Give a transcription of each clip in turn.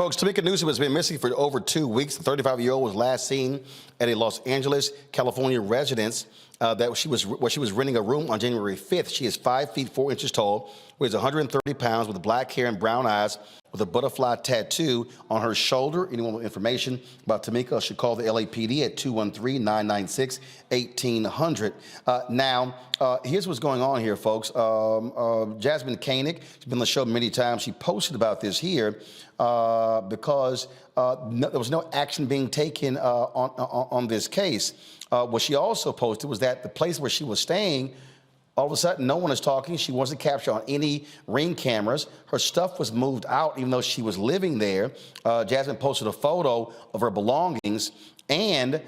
Folks, Tamika Newsome has been missing for over 2 weeks. The 35-year-old was last seen at a Los Angeles, California residence where she was renting a room on January 5th. She is 5 feet 4 inches tall, weighs 130 pounds, with black hair and brown eyes, with a butterfly tattoo on her shoulder. Anyone with information about Tamika should call the LAPD at 213-996-1800. Now, here's what's going on here, folks. Jasmine Koenig, she's been on the show many times. She posted about this here because there was no action being taken on this case. What she also posted was that the place where she was staying, all of a sudden, no one is talking. She wasn't captured on any Ring cameras. Her stuff was moved out, even though she was living there. Jasmine posted a photo of her belongings, and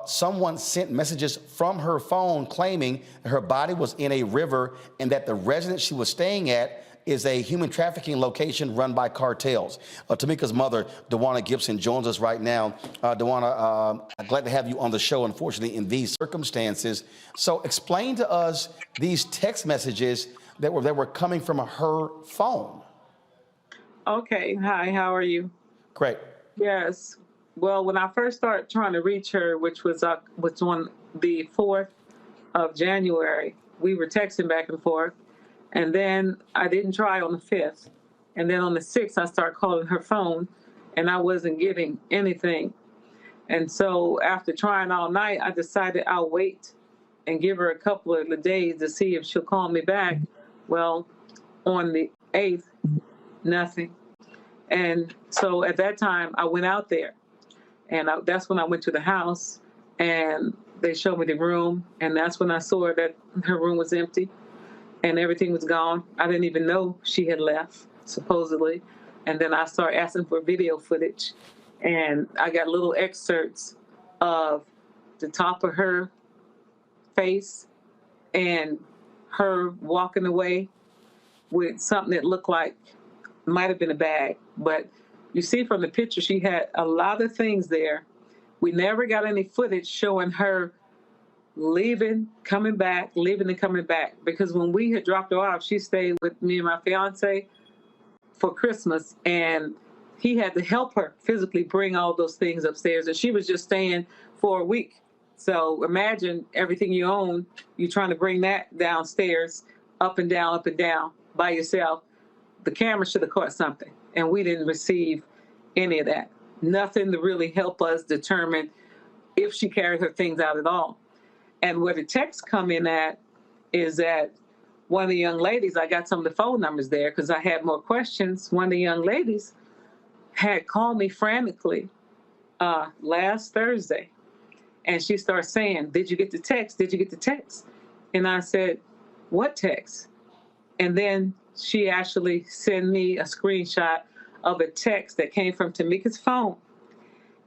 someone sent messages from her phone claiming that her body was in a river and that the residence she was staying at is a human trafficking location run by cartels. Tamika's mother, DeWanna Gibson, joins us right now. DeWanna, I'm glad to have you on the show, unfortunately, in these circumstances. So explain to us these text messages that were coming from her phone. Okay. Hi, how are you? Great. Yes. Well, when I first started trying to reach her, which was on the 4th of January, we were texting back and forth. And then I didn't try on the 5th. And then on the 6th, I started calling her phone, and I wasn't getting anything. And so after trying all night, I decided I'll wait and give her a couple of the days to see if she'll call me back. Well, on the 8th, nothing. And so at that time, I went out there. And that's when I went to the house, and they showed me the room. And that's when I saw that her room was empty and everything was gone. I didn't even know she had left, supposedly. And then I started asking for video footage, and I got little excerpts of the top of her face and her walking away with something that looked like might have been a bag. But you see from the picture, she had a lot of things there. We never got any footage showing her leaving, coming back, leaving and coming back. Because when we had dropped her off, she stayed with me and my fiance for Christmas, and he had to help her physically bring all those things upstairs. And she was just staying for a week. So imagine everything you own, you're trying to bring that downstairs, up and down by yourself. The camera should have caught something, and we didn't receive any of that. Nothing to really help us determine if she carried her things out at all. And where the texts come in at is that one of the young ladies, I got some of the phone numbers there because I had more questions. One of the young ladies had called me frantically last Thursday. And she started saying, "Did you get the text? Did you get the text?" And I said, "What text?" And then she actually sent me a screenshot of a text that came from Tamika's phone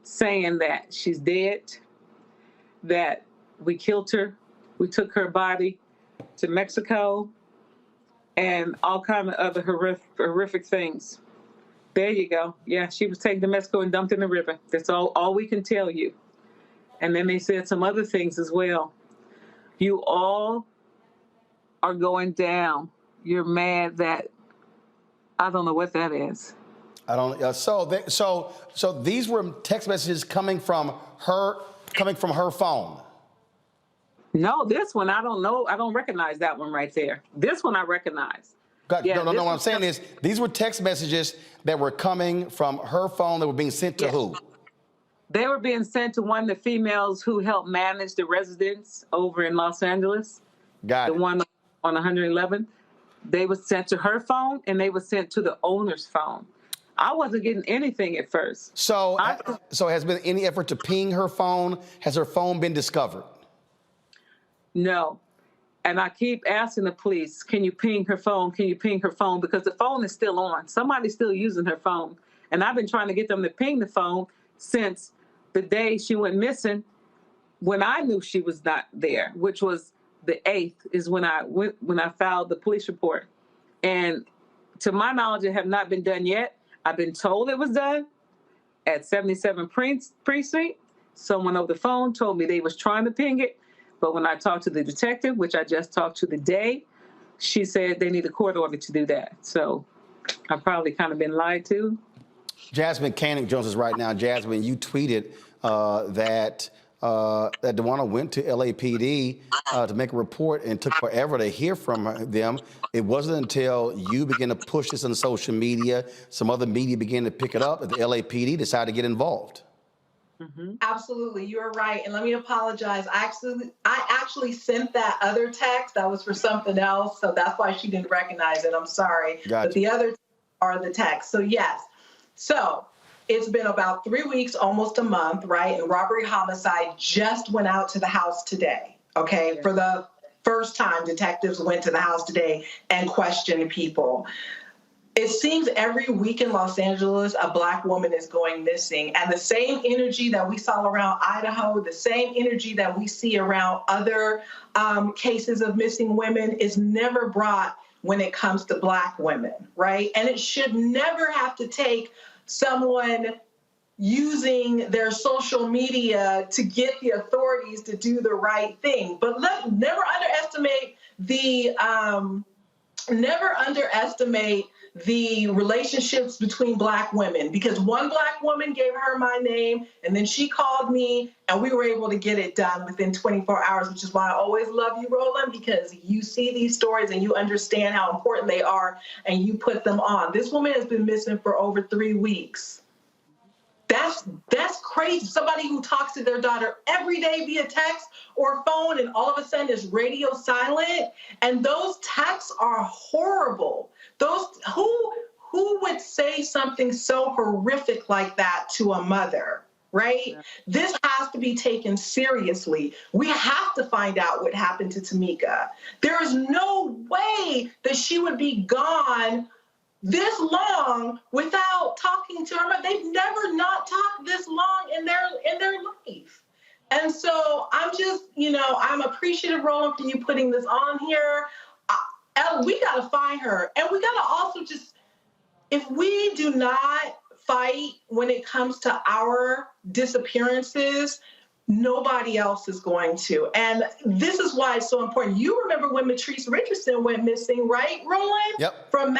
saying that she's dead, that we killed her, we took her body to Mexico, and all kind of other horrific things. There you go. Yeah, she was taken to Mexico and dumped in the river. That's all we can tell you. And then they said some other things as well. You all are going down. You're mad that I don't know what that is. I don't. So these were text messages coming from her phone. No, this one, I don't know. I don't recognize that one right there. This one I recognize. God, Yeah, no. What I'm saying is these were text messages that were coming from her phone that were being sent to who? They were being sent to one of the females who helped manage the residence over in Los Angeles. Got it. The one on 111. They were sent to her phone, and they were sent to the owner's phone. I wasn't getting anything at first. So has been any effort to ping her phone? Has her phone been discovered? No. And I keep asking the police, can you ping her phone? Can you ping her phone? Because the phone is still on. Somebody's still using her phone. And I've been trying to get them to ping the phone since the day she went missing, when I knew she was not there, which was the 8th, is when I filed the police report. And to my knowledge, it have not been done yet. I've been told it was done at 77 Precinct. Someone over the phone told me they was trying to ping it. But when I talked to the detective, which I just talked to today, she said they need a court order to do that. So I've probably kind of been lied to. Jasmine Koenig Jones is right now. Jasmine, you tweeted that DeWanna went to LAPD to make a report and took forever to hear from them. It wasn't until you began to push this on social media, some other media began to pick it up, that the LAPD decided to get involved. Absolutely, you're right. And let me apologize. I actually sent that other text. That was for something else, so that's why she didn't recognize it. I'm sorry. Gotcha. But the other are the texts. So yes. So it's been about 3 weeks, almost a month, right? And robbery homicide just went out to the house today. Okay, for the first time, detectives went to the house today and questioned people. It seems every week in Los Angeles, a Black woman is going missing. And the same energy that we saw around Idaho, the same energy that we see around other cases of missing women is never brought when it comes to Black women, right? And it should never have to take someone using their social media to get the authorities to do the right thing. But never underestimate the relationships between Black women, because one Black woman gave her my name and then she called me and we were able to get it done within 24 hours, which is why I always love you, Roland, because you see these stories and you understand how important they are and you put them on. This woman has been missing for over 3 weeks. That's crazy. Somebody who talks to their daughter every day via text or phone, and all of a sudden is radio silent. And those texts are horrible. Those who would say something so horrific like that to a mother, right? Yeah. This has to be taken seriously. We have to find out what happened to Tamika. There is no way that she would be gone this long without talking to her mother. They've never not talked this long in their life. And so I'm just, I'm appreciative, Roland, for you putting this on here. We got to find her. And we got to also just, if we do not fight when it comes to our disappearances, nobody else is going to. And this is why it's so important. You remember when Matrice Richardson went missing, right, Roland? Yep. From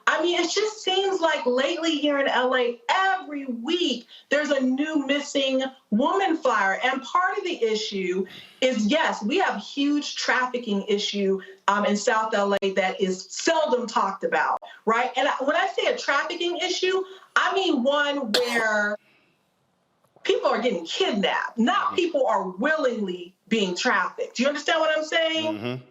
I mean, it just seems like lately here in LA, every week there's a new missing woman flyer. And part of the issue is, yes, we have a huge trafficking issue in South LA that is seldom talked about, right? And when I say a trafficking issue, I mean one where people are getting kidnapped, not people are willingly being trafficked. Do you understand what I'm saying? Mm-hmm.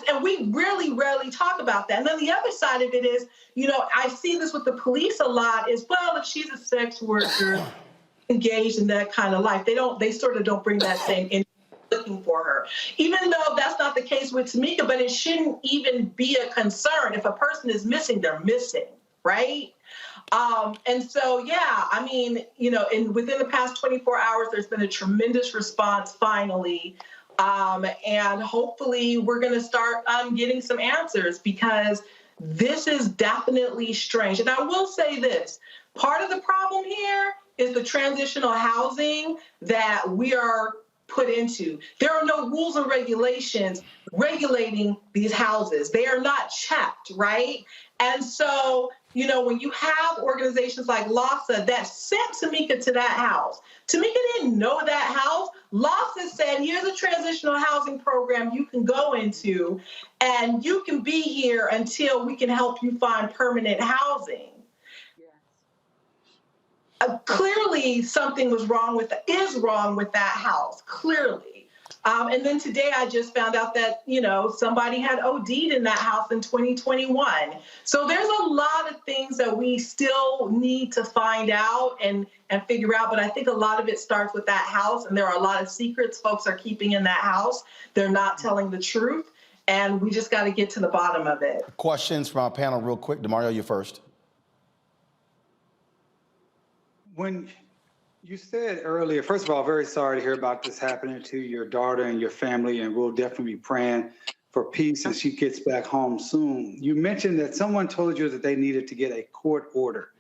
And we really rarely talk about that. And then the other side of it is, I see this with the police a lot is, well, if she's a sex worker engaged in that kind of life, they sort of don't bring that same interest looking for her. Even though that's not the case with Tamika, but it shouldn't even be a concern. If a person is missing, they're missing, right? And so, yeah, I mean, within the past 24 hours, there's been a tremendous response finally. And hopefully we're going to start getting some answers, because this is definitely strange. And I will say this, part of the problem here is the transitional housing that we are put into. There are no rules and regulations regulating these houses. They are not checked, right? And so, when you have organizations like LASA that sent Tamika to that house, Tamika didn't know that house. LASA said, here's a transitional housing program you can go into, and you can be here until we can help you find permanent housing. Clearly, something is wrong with that house, clearly. And then today I just found out that, somebody had OD'd in that house in 2021. So there's a lot of things that we still need to find out and figure out. But I think a lot of it starts with that house. And there are a lot of secrets folks are keeping in that house. They're not telling the truth. And we just got to get to the bottom of it. Questions from our panel real quick. DeMario, you first. When you said earlier, first of all, very sorry to hear about this happening to your daughter and your family, and we'll definitely be praying for peace and she gets back home soon. You mentioned that someone told you that they needed to get a court order.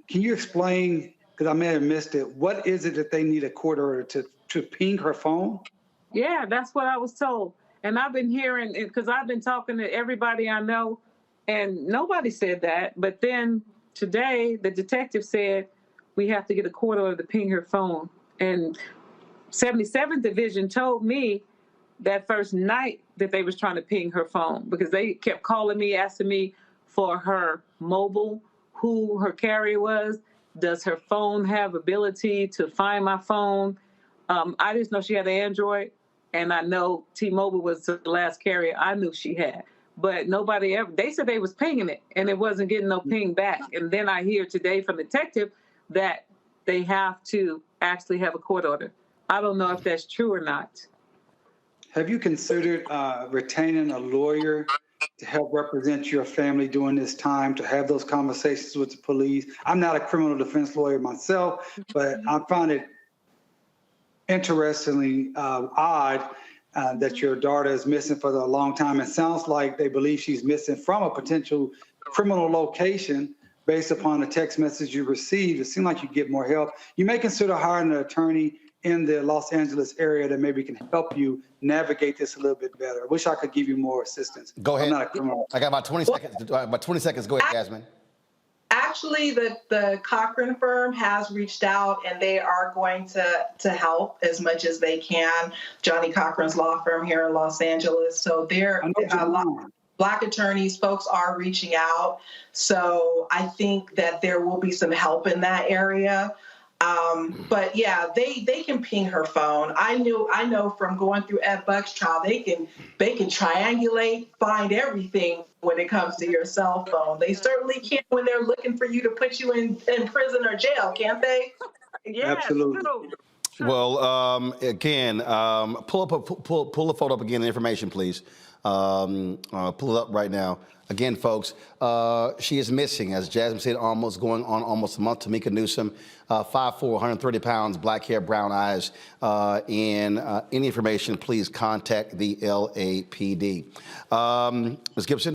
Can you explain, because I may have missed it, what is it that they need a court order to ping her phone? Yeah, that's what I was told. And I've been hearing, because I've been talking to everybody I know, and nobody said that. But then today, the detective said we have to get a court order to ping her phone. And 77th Division told me that first night that they was trying to ping her phone because they kept calling me, asking me for her mobile, who her carrier was. Does her phone have ability to find my phone? I just know she had an Android, and I know T-Mobile was the last carrier I knew she had. But nobody ever, they said they was pinging it, and it wasn't getting no ping back. And then I hear today from the detective that they have to actually have a court order. I don't know if that's true or not. Have you considered retaining a lawyer to help represent your family during this time, to have those conversations with the police? I'm not a criminal defense lawyer myself, but I find it interestingly odd that your daughter is missing for a long time. It sounds like they believe she's missing from a potential criminal location based upon the text message you received. It seems like you get more help. You may consider hiring an attorney in the Los Angeles area that maybe can help you navigate this a little bit better. I wish I could give you more assistance. Go ahead. I'm not a criminal. I got about 20 seconds. About 20 seconds. Go ahead, Jasmine. Actually, the Cochran firm has reached out, and they are going to help as much as they can. Johnny Cochran's law firm here in Los Angeles. So they're a lot of Black attorneys, folks are reaching out. So I think that there will be some help in that area. But yeah, they can ping her phone. I know from going through Ed Buck's trial, they can triangulate, find everything when it comes to your cell phone. They certainly can when they're looking for you to put you in prison or jail, can't they? Yeah, Absolutely. true. Well, again, pull the photo up again, the information, please. Pull it up right now. Again, folks, she is missing, as Jasmine said, going on almost a month. Tamika Newsome, 5'4", 130 pounds, black hair, brown eyes. And any information, please contact the LAPD. Ms. Gibson?